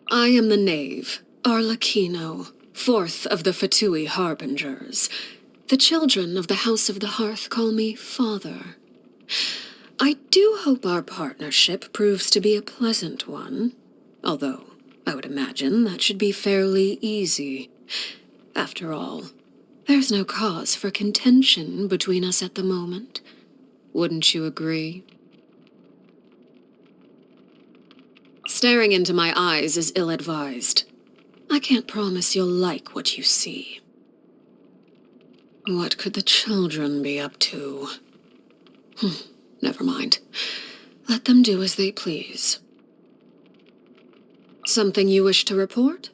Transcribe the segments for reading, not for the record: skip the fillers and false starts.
I am the knave, Arlecchino, fourth of the Fatui Harbingers. The children of the House of the Hearth call me Father. I do hope our partnership proves to be a pleasant one, although I would imagine that should be fairly easy. After all, there's no cause for contention between us at the moment. Wouldn't you agree? Staring into my eyes is ill-advised. I can't promise you'll like what you see. What could the children be up to? Never mind. Let them do as they please. Something you wish to report?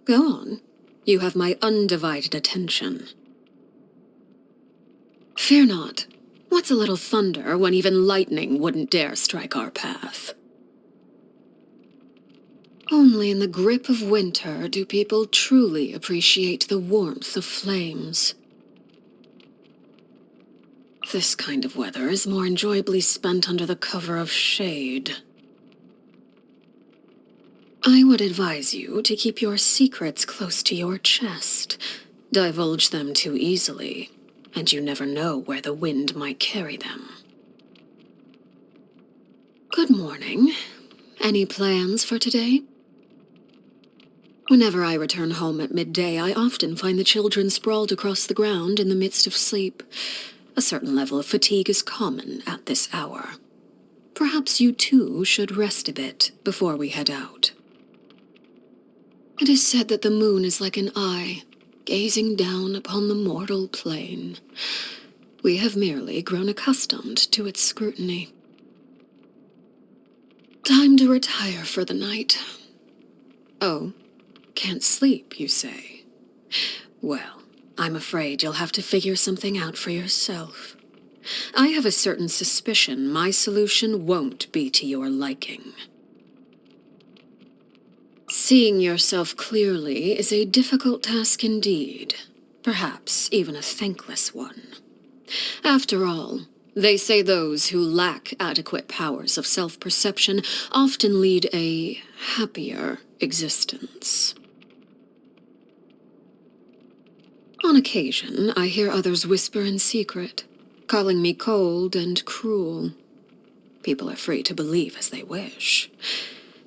Go on. You have my undivided attention. Fear not. What's a little thunder when even lightning wouldn't dare strike our path? Only in the grip of winter do people truly appreciate the warmth of flames. This kind of weather is more enjoyably spent under the cover of shade. I would advise you to keep your secrets close to your chest. Divulge them too easily, and you never know where the wind might carry them. Good morning. Any plans for today? Whenever I return home at midday, I often find the children sprawled across the ground in the midst of sleep. A certain level of fatigue is common at this hour. Perhaps you too should rest a bit before we head out. It is said that the moon is like an eye, gazing down upon the mortal plane. We have merely grown accustomed to its scrutiny. Time to retire for the night. Oh, can't sleep, you say? Well, I'm afraid you'll have to figure something out for yourself. I have a certain suspicion my solution won't be to your liking. Seeing yourself clearly is a difficult task indeed, perhaps even a thankless one. After all, they say those who lack adequate powers of self-perception often lead a happier existence. On occasion, I hear others whisper in secret, calling me cold and cruel. People are free to believe as they wish,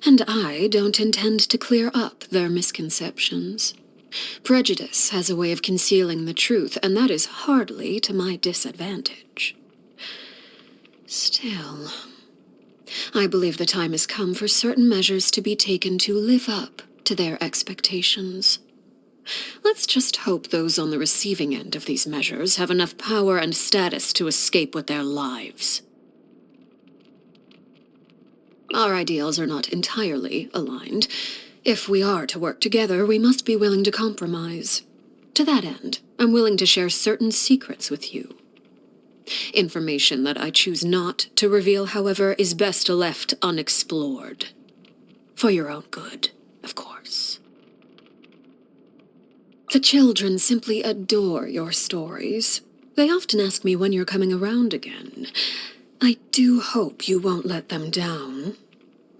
and I don't intend to clear up their misconceptions. Prejudice has a way of concealing the truth, and that is hardly to my disadvantage. Still, I believe the time has come for certain measures to be taken to live up to their expectations. Let's just hope those on the receiving end of these measures have enough power and status to escape with their lives. Our ideals are not entirely aligned. If we are to work together, we must be willing to compromise. To that end, I'm willing to share certain secrets with you. Information that I choose not to reveal, however, is best left unexplored. For your own good, of course. The children simply adore your stories. They often ask me when you're coming around again. I do hope you won't let them down.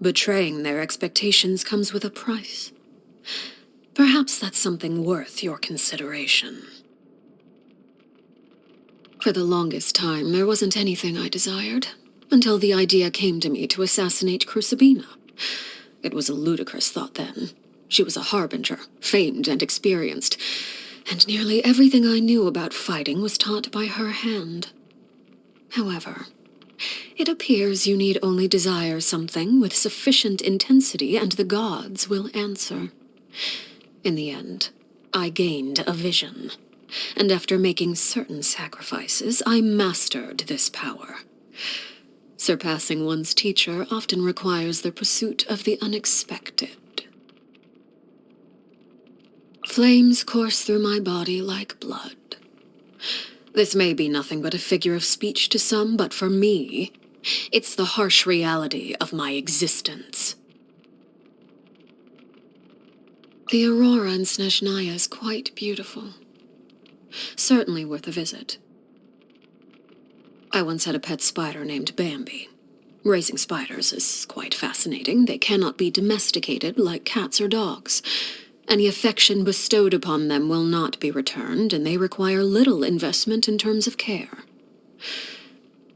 Betraying their expectations comes with a price. Perhaps that's something worth your consideration. For the longest time, there wasn't anything I desired, until the idea came to me to assassinate Crucibina. It was a ludicrous thought then. She was a harbinger, famed and experienced, and nearly everything I knew about fighting was taught by her hand. However, it appears you need only desire something with sufficient intensity and the gods will answer. In the end, I gained a vision, and after making certain sacrifices, I mastered this power. Surpassing one's teacher often requires the pursuit of the unexpected. Flames course through my body like blood. This may be nothing but a figure of speech to some, but for me, it's the harsh reality of my existence. The aurora in Snezhnaya is quite beautiful. Certainly worth a visit. I once had a pet spider named Bambi. Raising spiders is quite fascinating. They cannot be domesticated like cats or dogs. Any affection bestowed upon them will not be returned, and they require little investment in terms of care.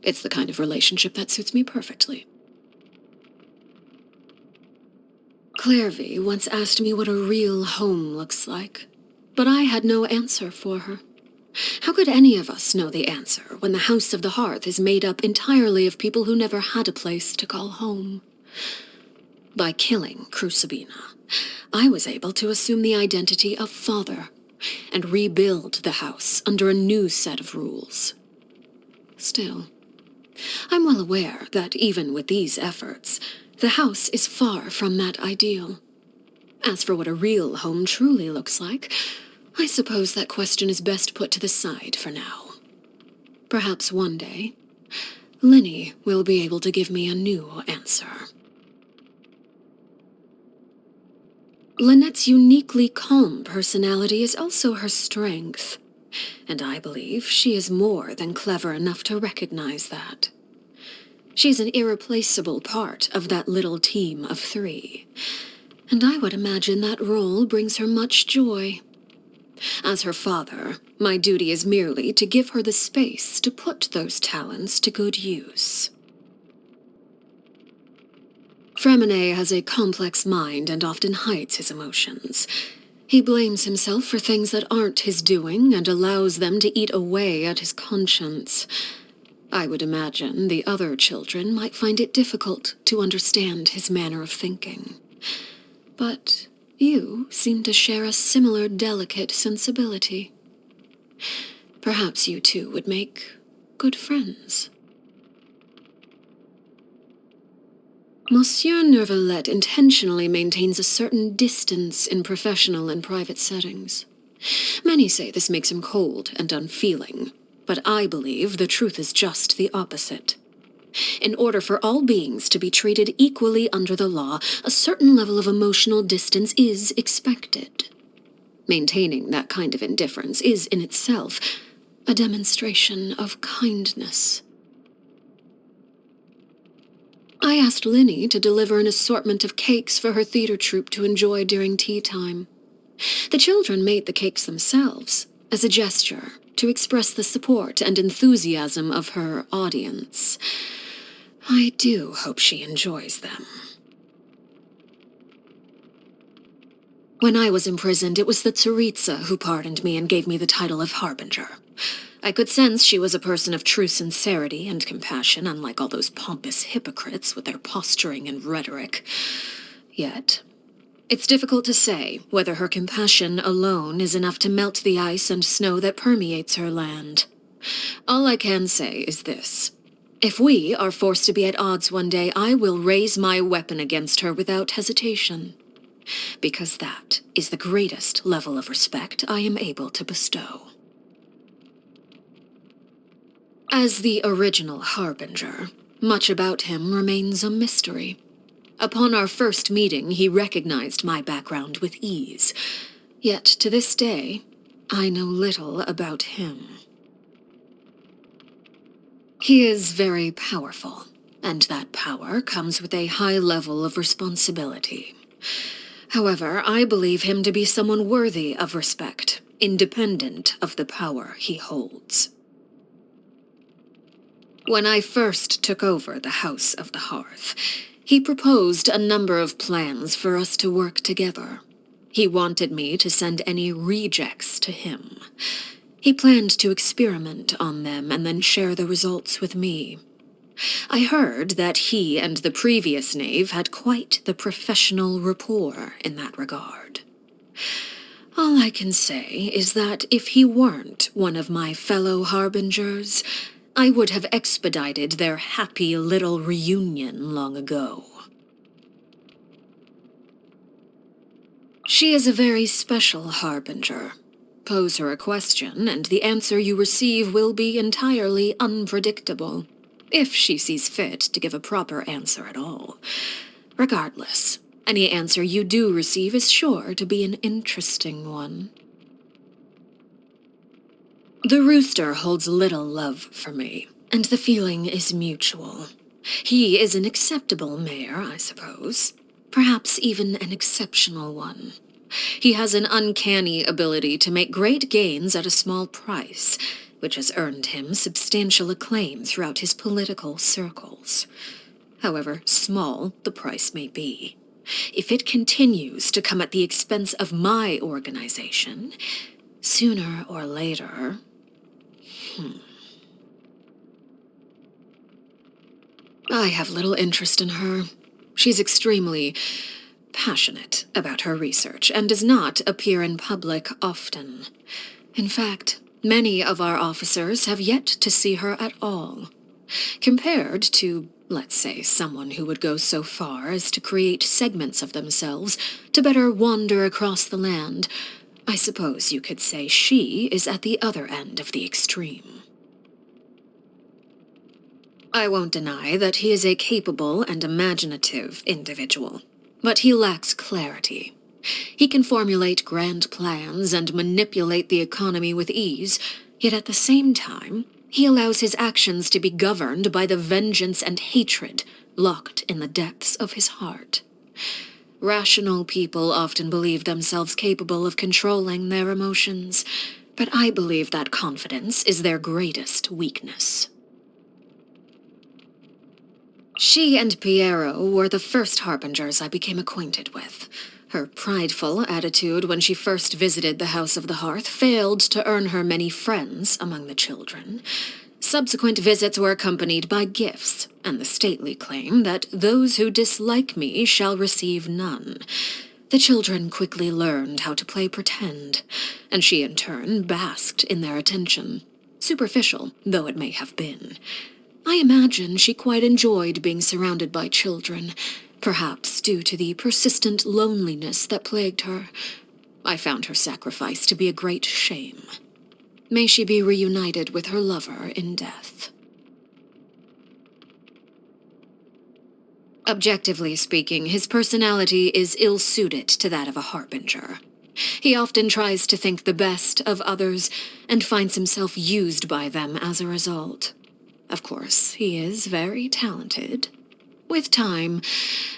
It's the kind of relationship that suits me perfectly. Clairvy once asked me what a real home looks like, but I had no answer for her. How could any of us know the answer when the House of the Hearth is made up entirely of people who never had a place to call home? By killing Crucibina, I was able to assume the identity of father and rebuild the house under a new set of rules. Still, I'm well aware that even with these efforts, the house is far from that ideal. As for what a real home truly looks like, I suppose that question is best put to the side for now. Perhaps one day, Linny will be able to give me a new answer. Lynette's uniquely calm personality is also her strength, and I believe she is more than clever enough to recognize that. She's an irreplaceable part of that little team of 3, and I would imagine that role brings her much joy. As her father, my duty is merely to give her the space to put those talents to good use. Fremine has a complex mind and often hides his emotions. He blames himself for things that aren't his doing and allows them to eat away at his conscience. I would imagine the other children might find it difficult to understand his manner of thinking. But you seem to share a similar delicate sensibility. Perhaps you two would make good friends. Monsieur Nervalette intentionally maintains a certain distance in professional and private settings. Many say this makes him cold and unfeeling, but I believe the truth is just the opposite. In order for all beings to be treated equally under the law, a certain level of emotional distance is expected. Maintaining that kind of indifference is in itself a demonstration of kindness. I asked Linny to deliver an assortment of cakes for her theater troupe to enjoy during tea time. The children made the cakes themselves, as a gesture to express the support and enthusiasm of her audience. I do hope she enjoys them. When I was imprisoned, it was the Tsaritsa who pardoned me and gave me the title of Harbinger. I could sense she was a person of true sincerity and compassion, unlike all those pompous hypocrites with their posturing and rhetoric. Yet, it's difficult to say whether her compassion alone is enough to melt the ice and snow that permeates her land. All I can say is this. If we are forced to be at odds one day, I will raise my weapon against her without hesitation, because that is the greatest level of respect I am able to bestow. As the original Harbinger, much about him remains a mystery. Upon our first meeting, he recognized my background with ease. Yet, to this day, I know little about him. He is very powerful, and that power comes with a high level of responsibility. However, I believe him to be someone worthy of respect, independent of the power he holds. When I first took over the House of the Hearth, he proposed a number of plans for us to work together. He wanted me to send any rejects to him. He planned to experiment on them and then share the results with me. I heard that he and the previous knave had quite the professional rapport in that regard. All I can say is that if he weren't one of my fellow harbingers, I would have expedited their happy little reunion long ago. She is a very special harbinger. Pose her a question, and the answer you receive will be entirely unpredictable, if she sees fit to give a proper answer at all. Regardless, any answer you do receive is sure to be an interesting one. The rooster holds little love for me, and the feeling is mutual. He is an acceptable mayor, I suppose. Perhaps even an exceptional one. He has an uncanny ability to make great gains at a small price, which has earned him substantial acclaim throughout his political circles. However small the price may be, if it continues to come at the expense of my organization, sooner or later... I have little interest in her. She's extremely passionate about her research and does not appear in public often. In fact, many of our officers have yet to see her at all. Compared to, let's say, someone who would go so far as to create segments of themselves to better wander across the land, I suppose you could say she is at the other end of the extreme. I won't deny that he is a capable and imaginative individual, but he lacks clarity. He can formulate grand plans and manipulate the economy with ease, yet at the same time, he allows his actions to be governed by the vengeance and hatred locked in the depths of his heart. Rational people often believe themselves capable of controlling their emotions, but I believe that confidence is their greatest weakness. She and Piero were the first harbingers I became acquainted with. Her prideful attitude when she first visited the House of the Hearth failed to earn her many friends among the children. Subsequent visits were accompanied by gifts, and the stately claim that those who dislike me shall receive none. The children quickly learned how to play pretend, and she in turn basked in their attention, superficial though it may have been. I imagine she quite enjoyed being surrounded by children, perhaps due to the persistent loneliness that plagued her. I found her sacrifice to be a great shame. May she be reunited with her lover in death. Objectively speaking, his personality is ill-suited to that of a harbinger. He often tries to think the best of others and finds himself used by them as a result. Of course, he is very talented. With time,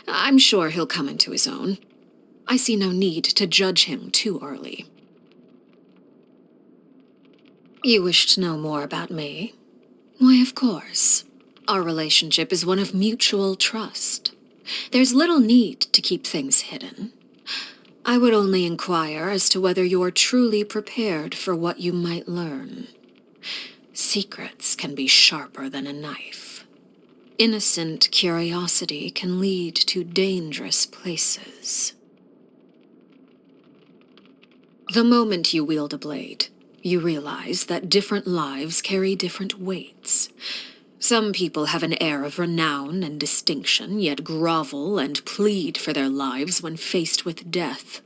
I'm sure he'll come into his own. I see no need to judge him too early. You wish to know more about me? Why, of course. Our relationship is one of mutual trust. There's little need to keep things hidden. I would only inquire as to whether you're truly prepared for what you might learn. Secrets can be sharper than a knife. Innocent curiosity can lead to dangerous places. The moment you wield a blade, you realize that different lives carry different weights. Some people have an air of renown and distinction, yet grovel and plead for their lives when faced with death.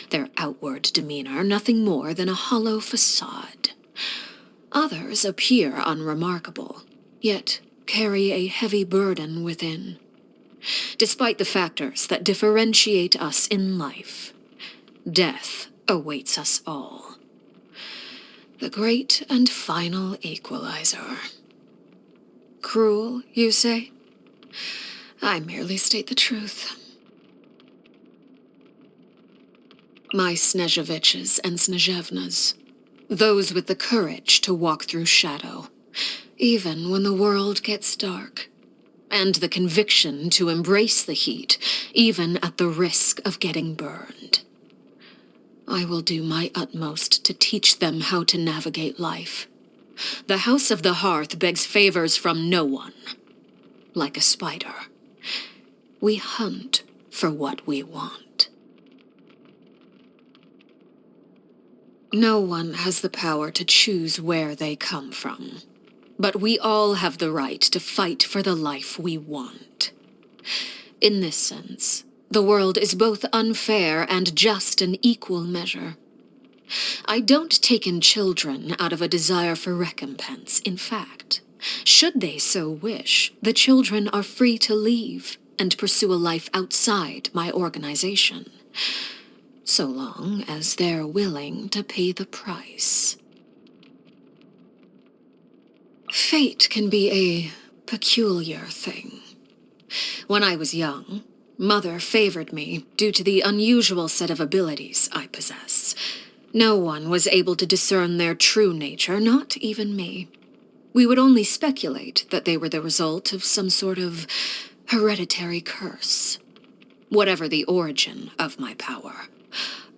Their outward demeanor nothing more than a hollow facade. Others appear unremarkable, yet carry a heavy burden within. Despite the factors that differentiate us in life, death awaits us all. The great and final equalizer. Cruel, you say? I merely state the truth. My Snezheviches and Snezhevnas, those with the courage to walk through shadow, even when the world gets dark, and the conviction to embrace the heat, even at the risk of getting burned. I will do my utmost to teach them how to navigate life. The House of the Hearth begs favors from no one. Like a spider, we hunt for what we want. No one has the power to choose where they come from, but we all have the right to fight for the life we want. In this sense, the world is both unfair and just in equal measure. I don't take in children out of a desire for recompense. In fact, should they so wish, the children are free to leave and pursue a life outside my organization, so long as they're willing to pay the price. Fate can be a peculiar thing. When I was young, Mother favored me due to the unusual set of abilities I possess. No one was able to discern their true nature, not even me. We would only speculate that they were the result of some sort of hereditary curse. Whatever the origin of my power,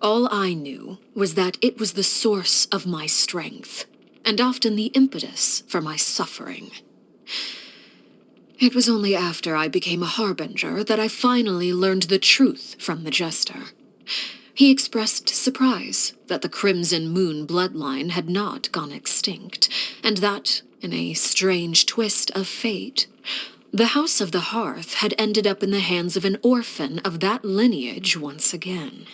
all I knew was that it was the source of my strength, and often the impetus for my suffering. It was only after I became a harbinger that I finally learned the truth from the jester. He expressed surprise that the Crimson Moon bloodline had not gone extinct, and that, in a strange twist of fate, the House of the Hearth had ended up in the hands of an orphan of that lineage once again.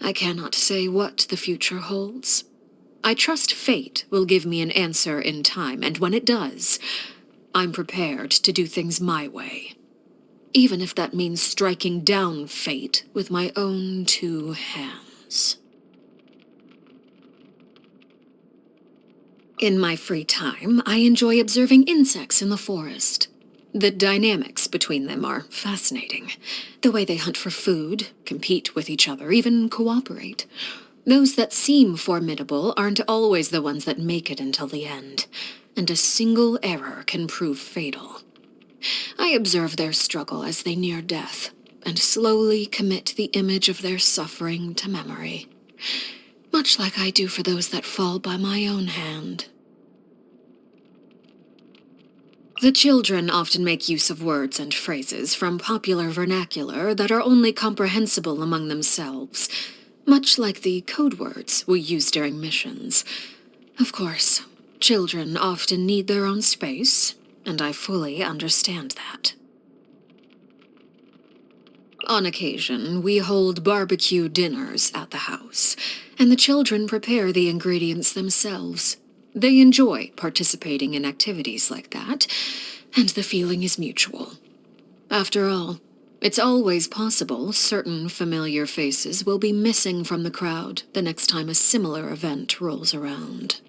I cannot say what the future holds. I trust fate will give me an answer in time, and when it does, I'm prepared to do things my way, even if that means striking down fate with my own two hands. In my free time, I enjoy observing insects in the forest. The dynamics between them are fascinating. The way they hunt for food, compete with each other, even cooperate. Those that seem formidable aren't always the ones that make it until the end, and a single error can prove fatal. I observe their struggle as they near death, and slowly commit the image of their suffering to memory, much like I do for those that fall by my own hand. The children often make use of words and phrases from popular vernacular that are only comprehensible among themselves, much like the code words we use during missions. Of course, children often need their own space, and I fully understand that. On occasion, we hold barbecue dinners at the house, and the children prepare the ingredients themselves. They enjoy participating in activities like that, and the feeling is mutual. After all, it's always possible certain familiar faces will be missing from the crowd the next time a similar event rolls around.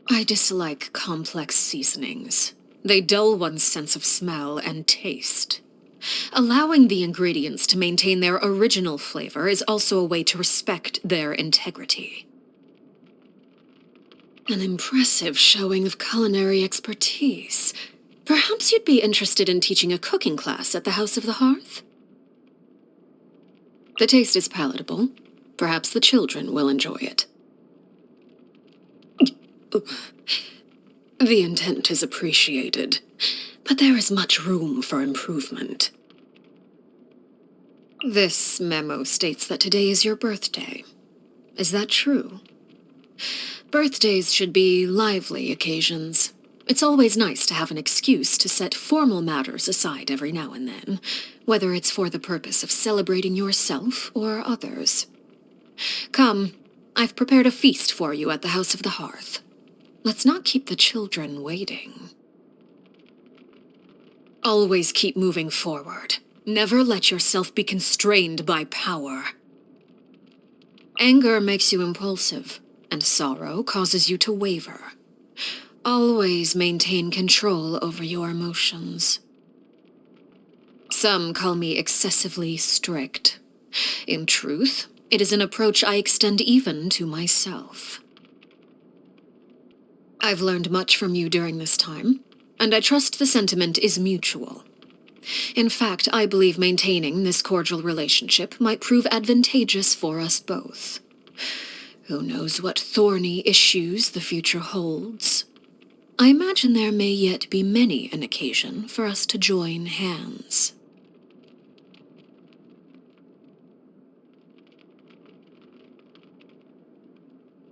I dislike complex seasonings. They dull one's sense of smell and taste. Allowing the ingredients to maintain their original flavor is also a way to respect their integrity. An impressive showing of culinary expertise. Perhaps you'd be interested in teaching a cooking class at the House of the Hearth? The taste is palatable. Perhaps the children will enjoy it. The intent is appreciated, but there is much room for improvement. This memo states that today is your birthday. Is that true? Birthdays should be lively occasions. It's always nice to have an excuse to set formal matters aside every now and then, whether it's for the purpose of celebrating yourself or others. Come, I've prepared a feast for you at the House of the Hearth. Let's not keep the children waiting. Always keep moving forward. Never let yourself be constrained by power. Anger makes you impulsive, and sorrow causes you to waver. Always maintain control over your emotions. Some call me excessively strict. In truth, it is an approach I extend even to myself. I've learned much from you during this time, and I trust the sentiment is mutual. In fact, I believe maintaining this cordial relationship might prove advantageous for us both. Who knows what thorny issues the future holds? I imagine there may yet be many an occasion for us to join hands.